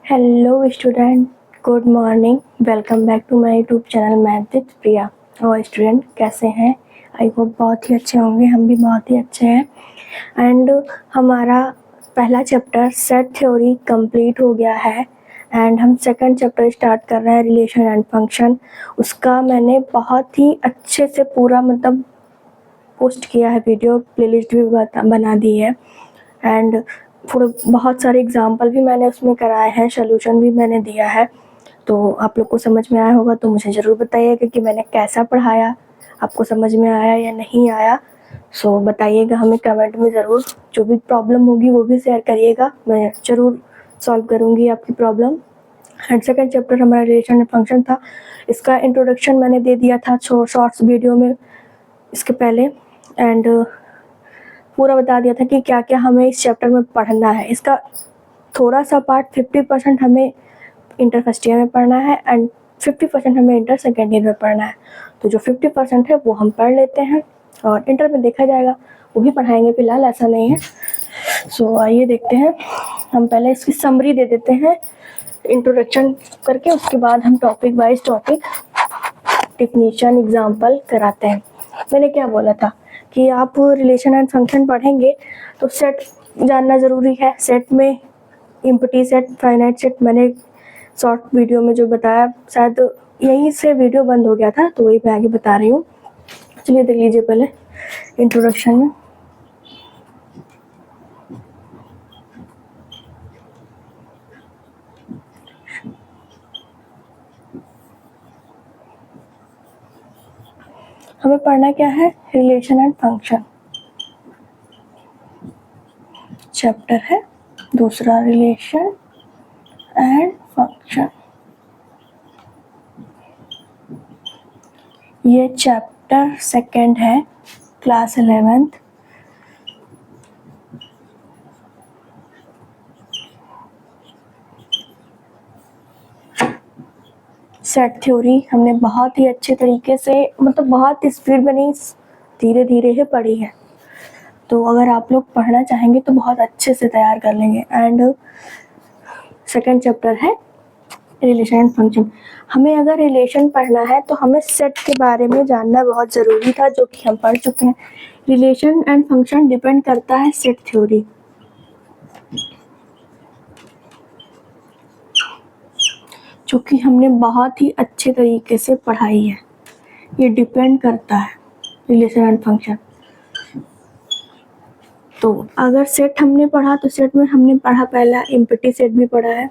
Hello student, good morning. Welcome back to my YouTube channel math with Priya. और student कैसे हैं? I hope बहुत ही अच्छे होंगे। हम भी बहुत ही अच्छे हैं। एंड हमारा पहला चैप्टर सेट थ्योरी कंप्लीट हो गया है एंड हम सेकंड चैप्टर स्टार्ट कर रहे हैं, रिलेशन एंड फंक्शन। उसका मैंने बहुत ही अच्छे से पूरा पोस्ट किया है, वीडियो प्लेलिस्ट भी बना दी है एंड थोड़े बहुत सारे एग्जाम्पल भी मैंने उसमें कराए हैं, सोल्यूशन भी मैंने दिया है। तो आप लोग को समझ में आया होगा तो मुझे ज़रूर बताइएगा कि मैंने कैसा पढ़ाया, आपको समझ में आया या नहीं आया। सो बताइएगा हमें कमेंट में ज़रूर। जो भी प्रॉब्लम होगी वो भी शेयर करिएगा, मैं ज़रूर सॉल्व करूँगी आपकी प्रॉब्लम। एंड सेकेंड चैप्टर हमारा रिलेशन एंड फंक्शन था। इसका इंट्रोडक्शन मैंने दे दिया था शॉर्ट्स वीडियो में इसके पहले एंड पूरा बता दिया था कि क्या क्या हमें इस चैप्टर में पढ़ना है। इसका थोड़ा सा पार्ट 50% हमें इंटर फर्स्ट ईयर में पढ़ना है एंड 50% हमें इंटर सेकेंड ईयर में पढ़ना है। तो जो 50% है वो हम पढ़ लेते हैं और इंटर में देखा जाएगा, वो भी पढ़ाएंगे, फिलहाल ऐसा नहीं है। सो आइए देखते हैं। हम पहले इसकी समरी दे देते हैं इंट्रोडक्शन करके, उसके बाद हम topic wise topic definition example कराते हैं। मैंने क्या बोला था कि आप रिलेशन एंड फंक्शन पढ़ेंगे तो सेट जानना ज़रूरी है। सेट में एम्प्टी सेट, फाइनाइट सेट, मैंने शॉर्ट वीडियो में जो बताया, शायद यहीं से वीडियो बंद हो गया था तो वही मैं आगे बता रही हूँ। चलिए देख लीजिए पहले इंट्रोडक्शन में। हमें पढ़ना क्या है? रिलेशन एंड फंक्शन चैप्टर है दूसरा, रिलेशन एंड फंक्शन। ये चैप्टर सेकंड है, क्लास 11th। सेट थ्योरी हमने बहुत ही अच्छे तरीके से, बहुत स्पीड में नहीं, धीरे धीरे ही पढ़ी है। तो अगर आप लोग पढ़ना चाहेंगे तो बहुत अच्छे से तैयार कर लेंगे। एंड सेकंड चैप्टर है रिलेशन एंड फंक्शन। हमें अगर रिलेशन पढ़ना है तो हमें सेट के बारे में जानना बहुत ज़रूरी था, जो कि हम पढ़ चुके हैं। रिलेशन एंड फंक्शन डिपेंड करता है सेट थ्योरी। जो कि हमने बहुत ही अच्छे तरीके से पढ़ाई है। ये डिपेंड करता है रिलेशन एंड फंक्शन। तो अगर सेट हमने पढ़ा तो सेट में हमने पढ़ा, पहला एम्प्टी सेट भी पढ़ा है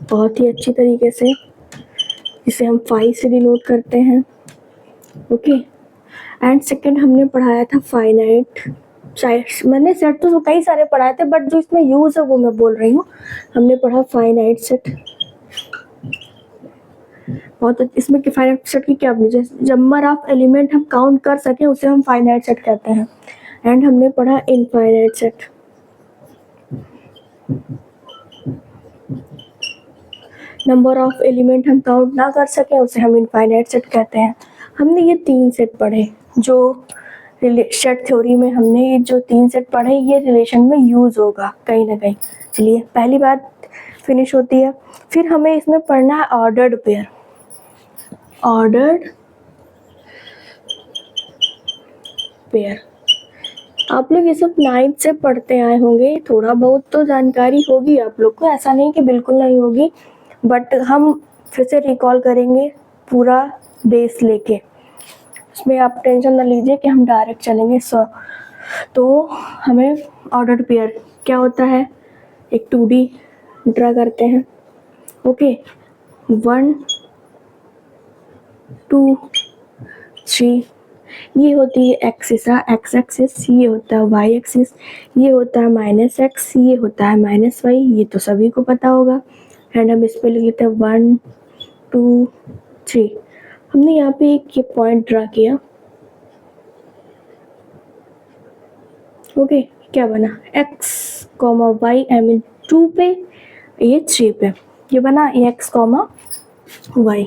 बहुत ही अच्छी तरीके से, जिसे हम फाई से डिनोट करते हैं। ओके। एंड सेकंड हमने पढ़ाया था फाइनाइट। मैंने सेट तो कई सारे पढ़ाए थे बट जो इसमें यूज है वो मैं बोल रही हूँ। हमने पढ़ा फाइनाइट सेट। बहुत इसमें फाइनाइट सेट की क्या अपनी नंबर ऑफ एलिमेंट हम काउंट कर सकें उसे हम फाइनाइट सेट कहते हैं। एंड हमने पढ़ा infinite set. Number of element हम काउंट ना कर सकें उसे हम इनफाइनाइट सेट कहते हैं। हमने ये 3 सेट पढ़े जो सेट थ्योरी में, हमने ये जो 3 सेट पढ़े ये रिलेशन में यूज होगा कहीं ना कहीं। चलिए पहली बात फिनिश होती है। फिर हमें इसमें पढ़ना है ऑर्डर्ड पेयर। ऑर्डर्ड पेयर आप लोग ये सब 9th से पढ़ते आए होंगे, थोड़ा बहुत तो जानकारी होगी आप लोग को, ऐसा नहीं कि बिल्कुल नहीं होगी, बट हम फिर से रिकॉल करेंगे पूरा बेस लेके। इसमें आप टेंशन ना लीजिए कि हम डायरेक्ट चलेंगे। तो हमें ऑर्डर्ड पेयर क्या होता है, एक 2D ड्रा करते हैं। ओके, 1 2 3 ये होती है एक्सिस, एक्स एक्सिस, ये होता है वाई एक्सिस, ये होता है -x, ये होता है -y, ये तो सभी को पता होगा। एंड हम इस पे लिख लेते हैं 1 2 3। हमने यहाँ पे एक ये पॉइंट ड्रा किया। ओके, क्या बना, x, y, I मीन 2 पे, ये 3 पे, ये बना x, y।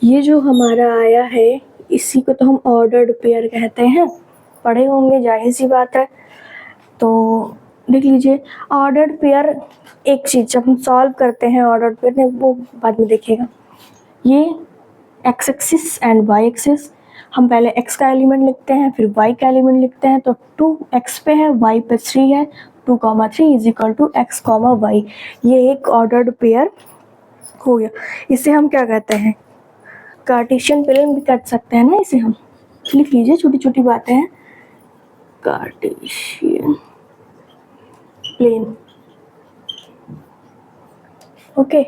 ये जो हमारा आया है इसी को तो हम ऑर्डर्ड पेयर कहते हैं, पढ़े होंगे, जाहिर सी बात है। तो देख लीजिए ऑर्डर्ड पेयर, एक चीज जब हम सॉल्व करते हैं ऑर्डर्ड पेयर ने, वो बाद में देखिएगा, ये X axis and Y axis, हम पहले x का एलिमेंट लिखते हैं फिर y का एलिमेंट लिखते हैं, तो 2x पे है y पे 3 है, 2,3 is equal to x, y, ये एक ऑर्डर्ड पेयर हो गया। इसे हम क्या कहते हैं, कार्टेशियन प्लेन भी कर सकते हैं ना, इसे हम लिख लीजिए, छोटी छोटी बातें हैं, कार्टेशियन प्लेन, ओके।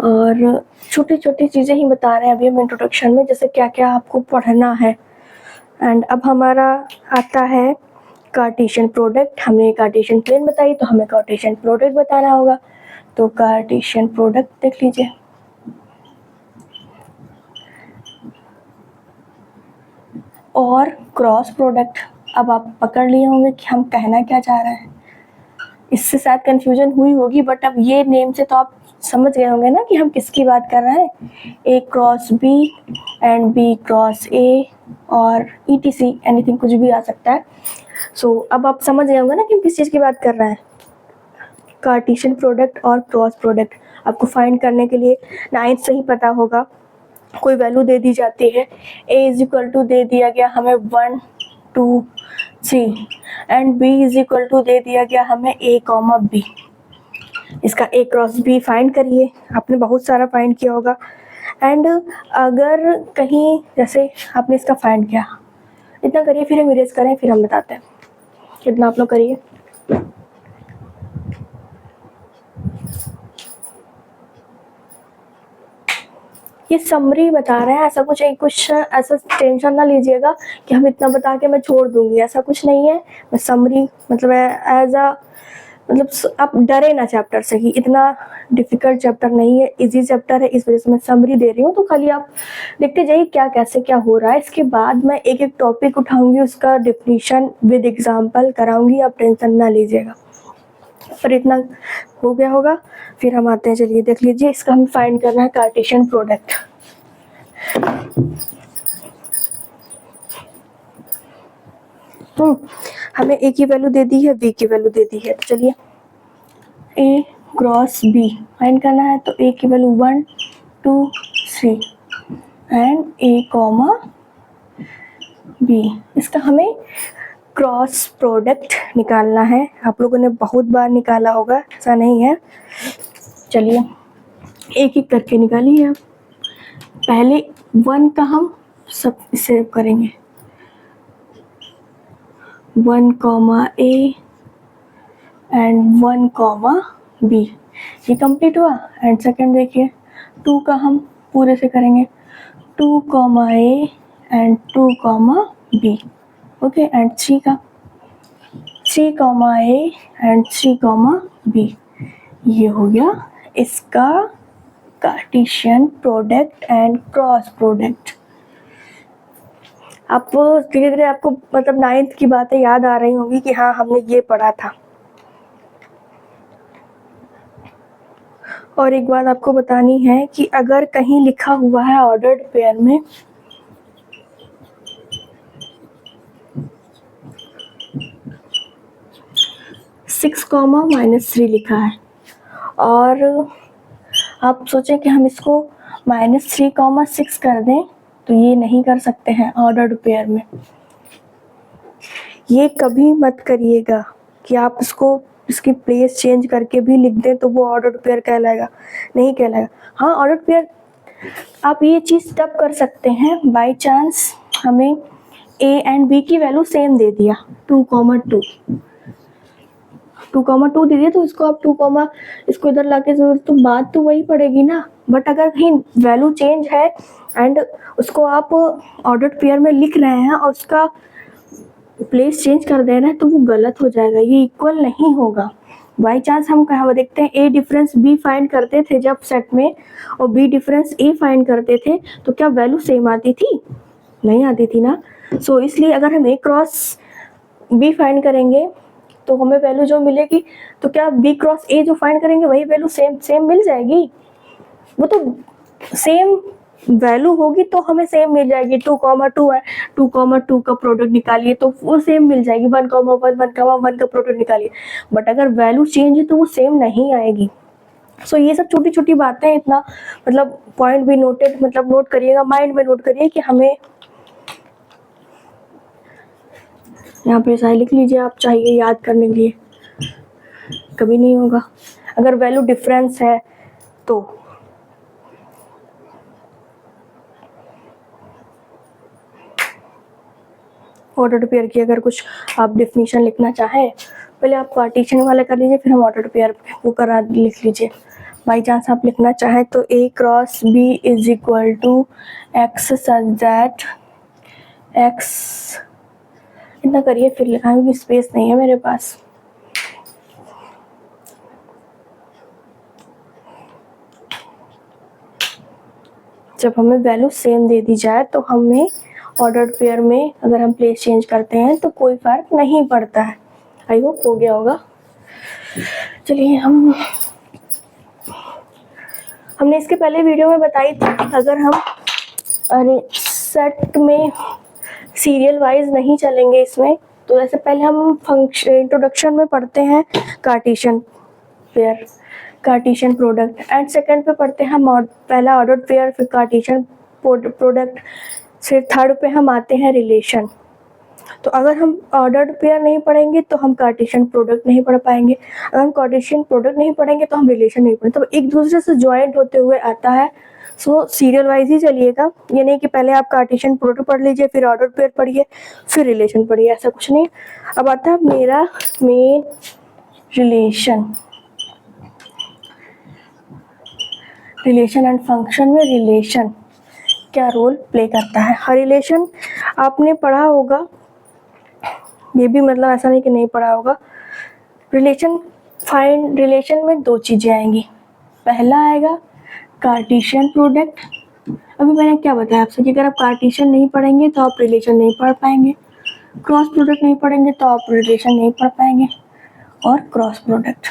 और छोटी छोटी चीज़ें ही बता रहे हैं अभी हम इंट्रोडक्शन में, जैसे क्या क्या आपको पढ़ना है। एंड अब हमारा आता है कार्टेशियन प्रोडक्ट, हमने कार्टेशियन प्लेन बताई तो हमें कार्टेशियन प्रोडक्ट बताना होगा, तो कार्टेशियन प्रोडक्ट देख लीजिए, और क्रॉस प्रोडक्ट। अब आप पकड़ लिए होंगे कि हम कहना क्या चाह रहे हैं, इससे शायद कंफ्यूजन हुई होगी, बट अब ये नेम से तो आप समझ गए होंगे ना कि हम किसकी बात कर रहे हैं, A cross B and B cross A, और ETC एनीथिंग, कुछ भी आ सकता है। सो अब आप समझ गए होंगे ना कि हम किस चीज़ की बात कर रहे हैं, कार्टेशियन प्रोडक्ट और क्रॉस प्रोडक्ट। आपको फाइंड करने के लिए 9th से ही पता होगा, कोई वैल्यू दे दी जाती है, ए इज इक्वल टू दे दिया गया हमें 1 2 3 and B is equal to दे दिया गया हमें ए कॉमा बी। इसका ए क्रॉस बी फाइंड करिए, आपने बहुत सारा फाइंड किया होगा। एंड अगर कहीं जैसे आपने इसका फाइंड किया, इतना करिए फिर हम इरेज करें, फिर हम बताते हैं कितना आप लोग करिए। ये समरी बता रहे हैं, ऐसा कुछ ऐसा टेंशन ना लीजिएगा कि हम इतना बता के मैं छोड़ दूंगी, ऐसा कुछ नहीं है। मैं समरी मतलब एज अ मतलब आप डरे ना चैप्टर से, ही इतना डिफिकल्ट चैप्टर नहीं है, इजी चैप्टर है, इस वजह से मैं समरी दे रही हूँ। तो खाली आप देखते जाइए क्या कैसे क्या हो रहा है, इसके बाद मैं एक एक टॉपिक उठाऊंगी, उसका डिफिनीशन विद एग्जाम्पल कराऊंगी, आप टेंशन ना लीजिएगा। पर इतना हो गया होगा, फिर हम आते हैं, चलिए देख लीजिए, इसका हमें फाइंड करना है कार्टेशियन प्रोडक्ट। हमें ए की वैल्यू दे दी है, बी की वैल्यू दे दी है, तो चलिए ए क्रॉस बी फाइंड करना है, तो ए की value 1 2 3 and A comma B, इसका हमें क्रॉस प्रोडक्ट निकालना है। आप लोगों ने बहुत बार निकाला होगा, ऐसा नहीं है, चलिए एक एक करके निकालिए। आप पहले 1 का हम सब सेव करेंगे, 1 comma A and 1 comma B, ये कंप्लीट हुआ। एंड सेकंड देखिए 2 का हम पूरे से करेंगे, 2 comma A and 2 comma B, okay. And 3 का 3 comma A and 3 comma B, ये हो गया इसका Cartesian product and cross product. आप धीरे धीरे आपको मतलब 9th की बातें याद आ रही होंगी कि हाँ हमने ये पढ़ा था। और एक बात आपको बतानी है कि अगर कहीं लिखा हुआ है ऑर्डर्ड पेयर में -3 लिखा है, और आप सोचें कि हम इसको -3,6 कर दें, तो ये नहीं कर सकते हैं ऑर्डर्ड पेयर में। ये कभी मत करिएगा कि आप इसकी प्लेस चेंज करके भी लिख दें तो वो ऑर्डर्ड पेयर कहलाएगा, नहीं कहलाएगा। हाँ ऑर्डर्ड पेयर आप ये चीज़ तब कर सकते हैं बाय चांस हमें ए एंड बी की वैल्यू सेम दे दिया, 2,2 दे दिया, तो इसको आप 2, इसको इधर लाके तो बात तो वही पड़ेगी ना। बट अगर कहीं वैल्यू चेंज है एंड उसको आप ऑर्डर्ड पेयर में लिख रहे हैं और उसका प्लेस चेंज कर दे रहे हैं, तो वो गलत हो जाएगा, ये इक्वल नहीं होगा। बाई चांस हम कहाँ देखते हैं ए डिफरेंस बी फाइंड करते थे जब सेट में, और बी डिफरेंस ए फाइंड करते थे, तो क्या वैल्यू सेम आती थी? नहीं आती थी ना। सो इसलिए अगर हम ए क्रॉस बी फाइंड करेंगे तो हमें वैल्यू जो मिलेगी, तो क्या बी क्रॉस ए जो फाइंड करेंगे वही वैल्यू सेम मिल जाएगी? वो तो सेम वैल्यू होगी तो हमें सेम मिल जाएगी। 2,2 है, 2,2 का प्रोडक्ट निकालिए तो वो सेम मिल जाएगी। 1,1 1,1 का प्रोडक्ट निकालिए, बट अगर वैल्यू चेंज है तो वो सेम नहीं आएगी। सो ये सब छोटी छोटी बातें, इतना मतलब पॉइंट भी नोटेड, मतलब नोट करिएगा, माइंड में नोट करिए कि हमें यहाँ पे ऐसा लिख लीजिए आप, चाहिए याद करने के लिए, कभी नहीं होगा अगर वैल्यू डिफरेंस है तो। ऑर्डर पेयर की अगर कुछ आप डेफिनेशन लिखना चाहें, पहले आप पार्टीशन वाला कर लीजिए, फिर हम ऑर्डर पेयर वो करा लिख लीजिए। बाई चांस आप लिखना चाहें तो A cross B is equal to X such that X, इतना करिए फिर लिखाने की स्पेस नहीं है मेरे पास। जब हमें वैल्यू सेम दे दी जाए तो हमें ऑर्डर पेयर में अगर हम प्लेस चेंज करते हैं तो कोई फर्क नहीं पड़ता है। आई होप हो गया होगा। चलिए हमने इसके पहले वीडियो में बताई थी कि अगर हम अरे सेट में सीरियल वाइज नहीं चलेंगे इसमें, तो ऐसे पहले हम फंक्शन इंट्रोडक्शन में पढ़ते हैं Cartesian pair, Cartesian product, and second पे पढ़ते हैं हम पहला ऑर्डर पेयर, फिर कार्टेशियन प्रोडक्ट, फिर थर्ड पे हम आते हैं रिलेशन। तो अगर हम ऑर्डर्ड पेयर नहीं पढ़ेंगे तो हम कार्टेशियन प्रोडक्ट नहीं पढ़ पाएंगे, अगर हम कार्टेशियन प्रोडक्ट नहीं पढ़ेंगे तो हम रिलेशन नहीं पढ़ेंगे। तो एक दूसरे से ज्वाइंट होते हुए आता है। सो सीरियल वाइज ही चलिएगा, ये नहीं कि पहले आप कार्टेशियन प्रोडक्ट पढ़ लीजिए, फिर ऑर्डर पेयर पढ़िए, फिर रिलेशन पढ़िए, ऐसा कुछ नहीं। अब आता है मेरा main relation, relation and function में रिलेशन क्या रोल प्ले करता है। हर रिलेशन आपने पढ़ा होगा, ये भी मतलब ऐसा नहीं कि नहीं पढ़ा होगा। रिलेशन में दो चीज़ें आएंगी, पहला आएगा कार्टेशियन प्रोडक्ट। अभी मैंने क्या बताया आपसे कि अगर आप कार्टेशियन नहीं पढ़ेंगे तो आप रिलेशन नहीं पढ़ पाएंगे, क्रॉस प्रोडक्ट नहीं पढ़ेंगे तो आप रिलेशन नहीं पढ़ पाएंगे, और cross product.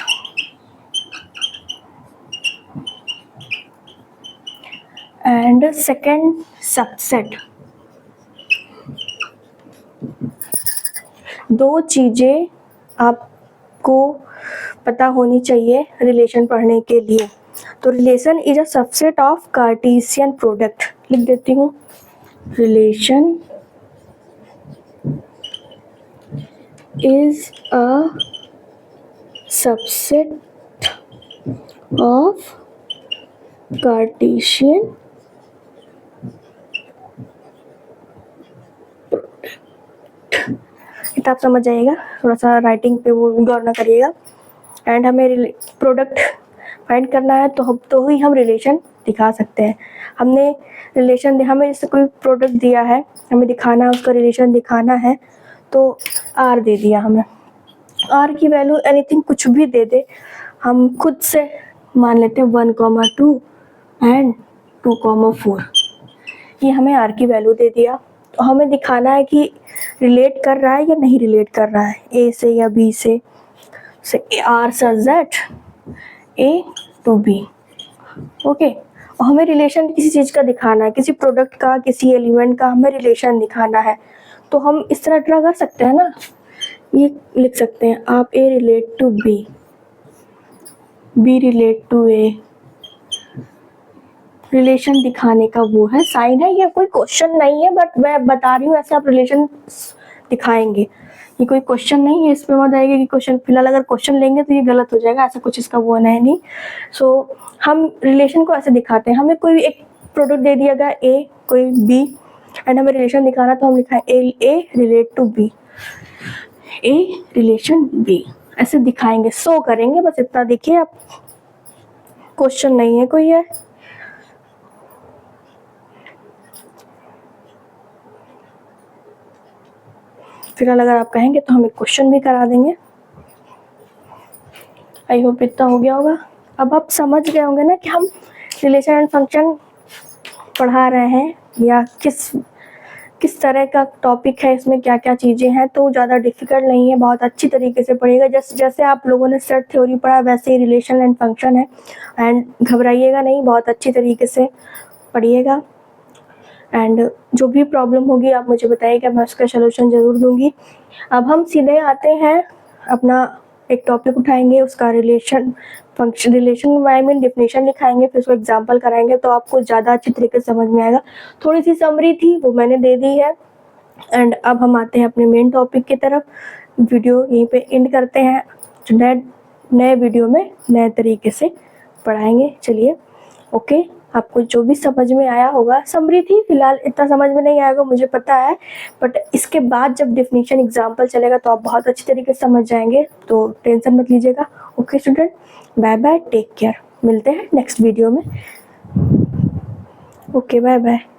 And second subset, दो चीज़ें आपको पता होनी चाहिए रिलेशन पढ़ने के लिए। तो relation is a subset of Cartesian product, लिख देती हूँ, relation is a subset of Cartesian किताब समझ जाइएगा, थोड़ा सा राइटिंग पे वो गौर ना करिएगा। एंड हमें प्रोडक्ट फाइंड करना है तो ही हम रिलेशन दिखा सकते हैं। हमने रिलेशन, हमें जैसे कोई प्रोडक्ट दिया है, हमें दिखाना है, उसका रिलेशन दिखाना है, तो आर दे दिया हमें, आर की वैल्यू एनीथिंग कुछ भी दे दे, हम खुद से मान लेते हैं 1,2 एंड 2,4, ये हमें आर की वैल्यू दे दिया। तो हमें दिखाना है कि रिलेट कर रहा है या नहीं रिलेट कर रहा है, ए से या बी से R such that A to B. Okay, और हमें रिलेशन किसी चीज़ का दिखाना है, किसी प्रोडक्ट का, किसी एलिमेंट का हमें रिलेशन दिखाना है, तो हम इस तरह ड्रा कर सकते हैं ना, ये लिख सकते हैं आप A relate to B, B relate to A. Relation दिखाने का वो है, साइन है, ये कोई क्वेश्चन नहीं है, बट मैं बता रही हूँ ऐसे आप रिलेशन दिखाएंगे, ये कोई क्वेश्चन नहीं है, इस पे मत आएगा कि क्वेश्चन, फिलहाल अगर क्वेश्चन लेंगे तो ये गलत हो जाएगा, ऐसा कुछ इसका वो है नहीं। सो हम रिलेशन को ऐसे दिखाते हैं, हमें कोई एक प्रोडक्ट दे दिया गया ए, कोई बी, एंड हमें रिलेशन दिखाना, तो हम लिखा है A relate to B, A relation B, ऐसे दिखाएंगे, शो करेंगे, बस इतना देखिए आप, क्वेश्चन नहीं है कोई है। फिलहाल अगर आप कहेंगे तो हम एक क्वेश्चन भी करा देंगे। आई होप इतना हो गया होगा। अब आप समझ गए होंगे ना कि हम रिलेशन एंड फंक्शन पढ़ा रहे हैं या किस तरह का टॉपिक है, इसमें क्या क्या चीज़ें हैं, तो ज़्यादा डिफिकल्ट नहीं है, बहुत अच्छी तरीके से पढ़िएगा। जैसे आप लोगों ने सेट थ्योरी पढ़ा वैसे ही रिलेशन एंड फंक्शन है, एंड घबराइएगा नहीं, बहुत अच्छी तरीके से पढ़िएगा। एंड जो भी प्रॉब्लम होगी आप मुझे बताइएगा, मैं उसका सलूशन ज़रूर दूंगी। अब हम सीधे आते हैं अपना एक टॉपिक उठाएंगे, उसका relation function relation I mean definition लिखाएंगे, फिर उसको एग्जाम्पल कराएंगे तो आपको ज़्यादा अच्छी तरीके से समझ में आएगा। थोड़ी सी समरी थी वो मैंने दे दी है। एंड अब हम आते हैं अपने मेन टॉपिक की तरफ। वीडियो यहीं पे एंड करते हैं, जो नए वीडियो में नए तरीके से पढ़ाएंगे। चलिए ओके, आपको जो भी समझ में आया होगा, समरी थी फिलहाल, इतना समझ में नहीं आएगा मुझे पता है, बट इसके बाद जब डेफिनेशन एग्जाम्पल चलेगा तो आप बहुत अच्छी तरीके से समझ जाएंगे, तो टेंशन मत लीजिएगा। Okay student, bye bye, take care, मिलते हैं नेक्स्ट वीडियो में। Okay bye bye.